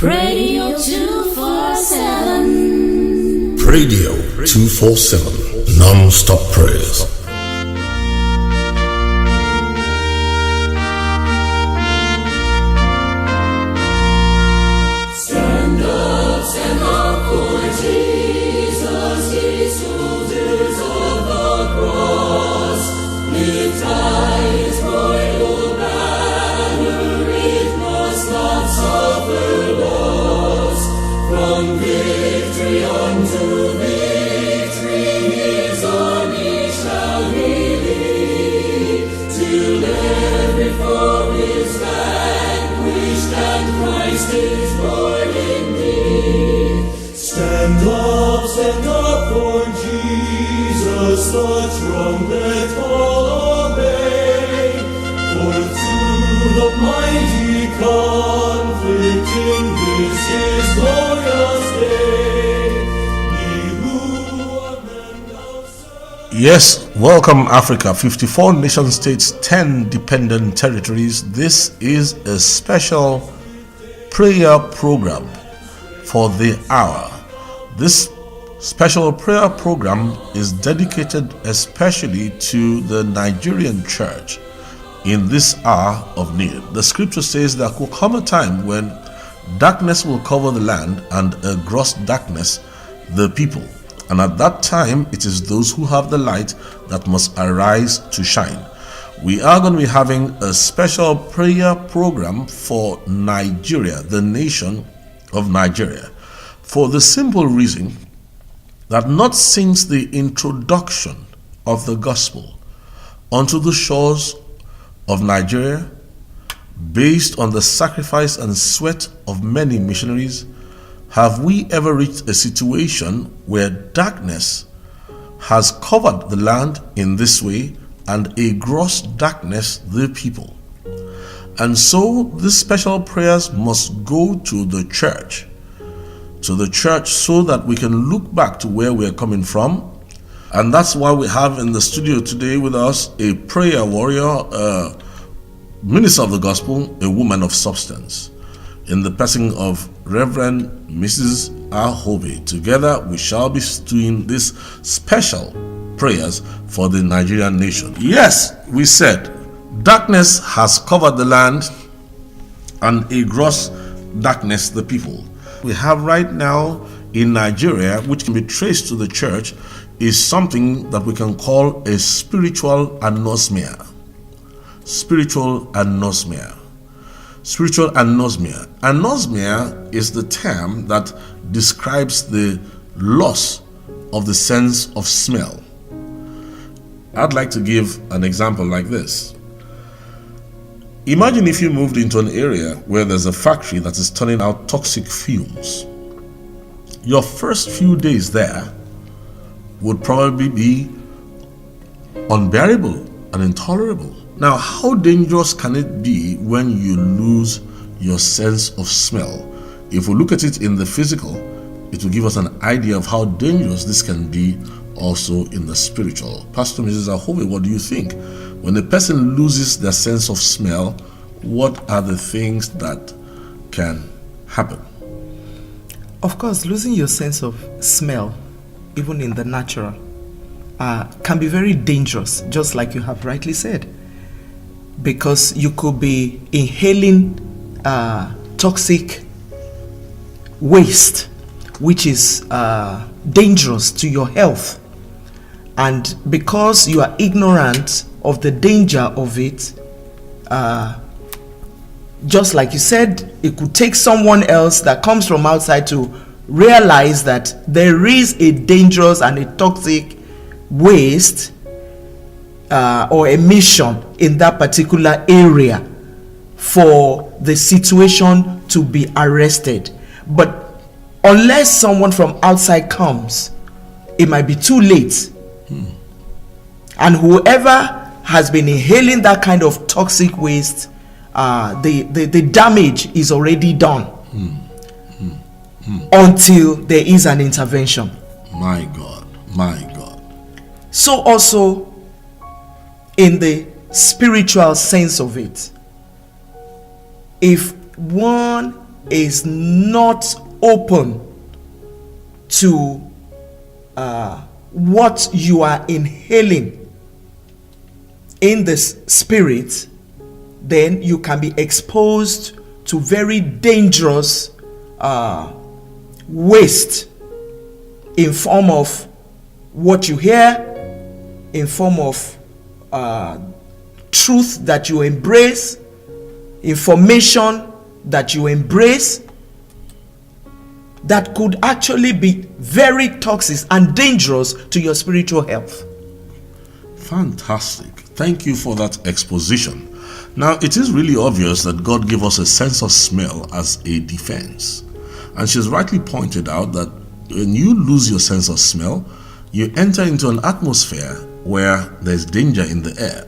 Radio 247. Radio 247. Non-stop prayers. Stand up for Jesus, ye soldiers of the cross. Lift high his royal banner, it must not suffer loss. From victory unto victory, his army shall he lead, till every foe is vanquished and Christ is born indeed. Stand up for Jesus, the trumpet call obey. For through the mighty conflict in this his glorious day, ye who amend ourselves. Yes, welcome Africa. 54 nation states, 10 dependent territories. This is a special prayer program for the hour. This special prayer program is dedicated especially to the Nigerian church in this hour of need. The scripture says there will come a time when darkness will cover the land and a gross darkness the people. And at that time, it is those who have the light that must arise to shine. We are going to be having a special prayer program for Nigeria, the nation of Nigeria, for the simple reason that not since the introduction of the gospel onto the shores of Nigeria, based on the sacrifice and sweat of many missionaries, have we ever reached a situation where darkness has covered the land in this way and a gross darkness the people. And so these special prayers must go to the church so that we can look back to where we're coming from. And that's why we have in the studio today with us a prayer warrior, a minister of the gospel, a woman of substance, in the person of Reverend Mrs. Ahove. Together we shall be doing these special prayers for the Nigerian nation. Yes, we said darkness has covered the land and a gross darkness the people. We have right now in Nigeria, which can be traced to the church, is something that we can call a spiritual anosmia. Spiritual anosmia. Spiritual anosmia. Anosmia is the term that describes the loss of the sense of smell. I'd like to give an example like this. Imagine if you moved into an area where there's a factory that is turning out toxic fumes. Your first few days there would probably be unbearable and intolerable. Now, how dangerous can it be when you lose your sense of smell? If we look at it in the physical, it will give us an idea of how dangerous this can be also in the spiritual. Pastor Mrs. Ahove, what do you think? When a person loses their sense of smell, what are the things that can happen? Of course, losing your sense of smell, even in the natural, can be very dangerous, just like you have rightly said, because you could be inhaling toxic waste, which is dangerous to your health. And because you are ignorant of the danger of it, just like you said, it could take someone else that comes from outside to realize that there is a dangerous and a toxic waste or emission in that particular area for the situation to be arrested. But unless someone from outside comes, it might be too late. And whoever has been inhaling that kind of toxic waste, the damage is already done until there is an intervention. My God, my God. So also in the spiritual sense of it, if one is not open to what you are inhaling in the spirit, then you can be exposed to very dangerous waste in form of what you hear, in form of truth that you embrace, information that you embrace, that could actually be very toxic and dangerous to your spiritual health. Fantastic. Thank you for that exposition. Now, it is really obvious that God gave us a sense of smell as a defense. And she's rightly pointed out that when you lose your sense of smell, you enter into an atmosphere where there's danger in the air.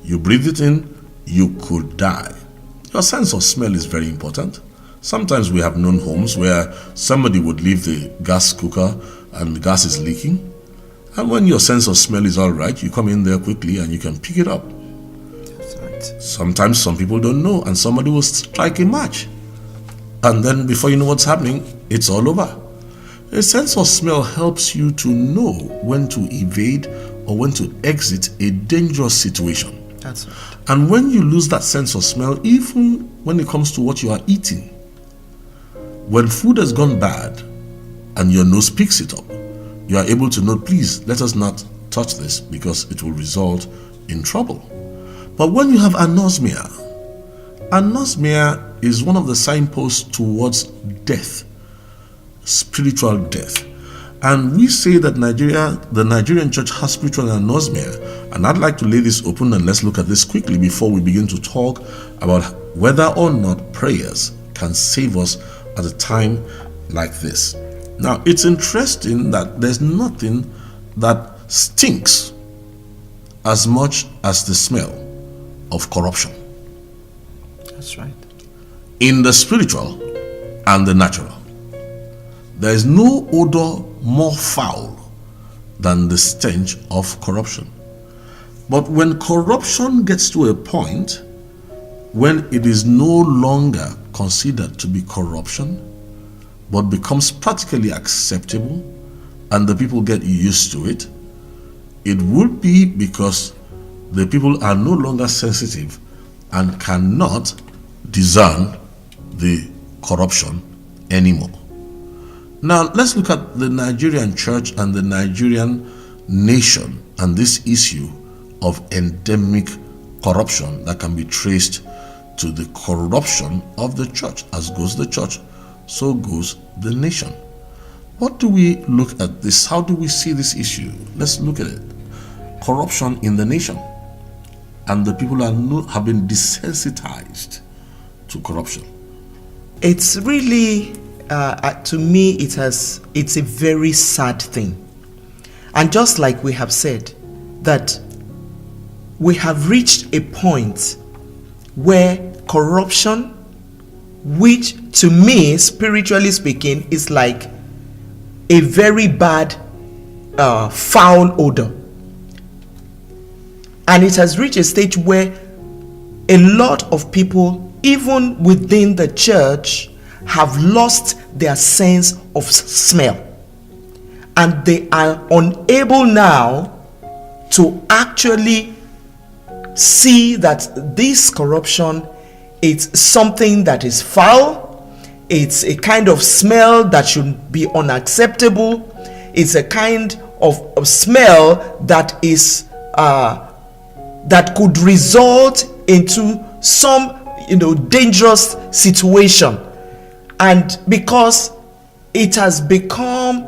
You breathe it in, you could die. Your sense of smell is very important. Sometimes we have known homes where somebody would leave the gas cooker and the gas is leaking. And when your sense of smell is all right, you come in there quickly and you can pick it up. That's right. Sometimes some people don't know and somebody will strike a match. And then before you know what's happening, it's all over. A sense of smell helps you to know when to evade or when to exit a dangerous situation. That's right. And when you lose that sense of smell, even when it comes to what you are eating, when food has gone bad and your nose picks it up, you are able to know, please, let us not touch this because it will result in trouble. But when you have anosmia is one of the signposts towards death, spiritual death. And we say that the Nigerian church has spiritual anosmia. And I'd like to lay this open and let's look at this quickly before we begin to talk about whether or not prayers can save us at a time like this. Now, it's interesting that there's nothing that stinks as much as the smell of corruption. That's right. In the spiritual and the natural, there is no odor more foul than the stench of corruption. But when corruption gets to a point when it is no longer considered to be corruption, but becomes practically acceptable and the people get used to it, it would be because the people are no longer sensitive and cannot discern the corruption anymore. Now, let's look at the Nigerian church and the Nigerian nation and this issue of endemic corruption that can be traced to the corruption of the church. As goes the church, so goes the nation. What do we look at this? How do we see this issue? Let's look at it. Corruption in the nation. And the people have been desensitized to corruption. It's really, to me, it's a very sad thing. And just like we have said, that we have reached a point where corruption, which to me, spiritually speaking, is like a very bad foul odor. And it has reached a stage where a lot of people, even within the church, have lost their sense of smell. And they are unable now to actually see that this corruption is something that is foul. It's a kind of smell that should be unacceptable. It's a kind of smell that is that could result into some dangerous situation. And because it has become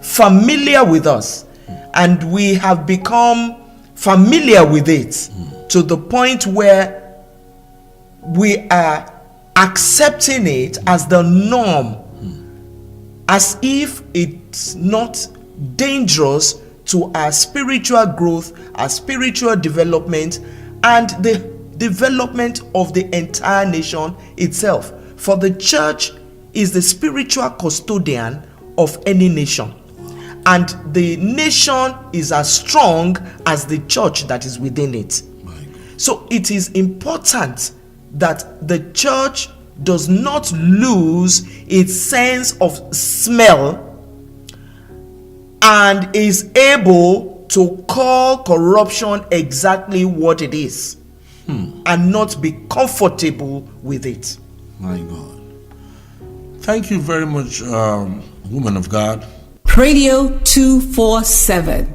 familiar with us and we have become familiar with it to the point where we are accepting it as the norm, as if it's not dangerous to our spiritual growth, our spiritual development, and the development of the entire nation itself. For the church is the spiritual custodian of any nation, and the nation is as strong as the church that is within it. So it is important that the church does not lose its sense of smell and is able to call corruption exactly what it is and not be comfortable with it. My God. Thank you very much, woman of God. Radio 247.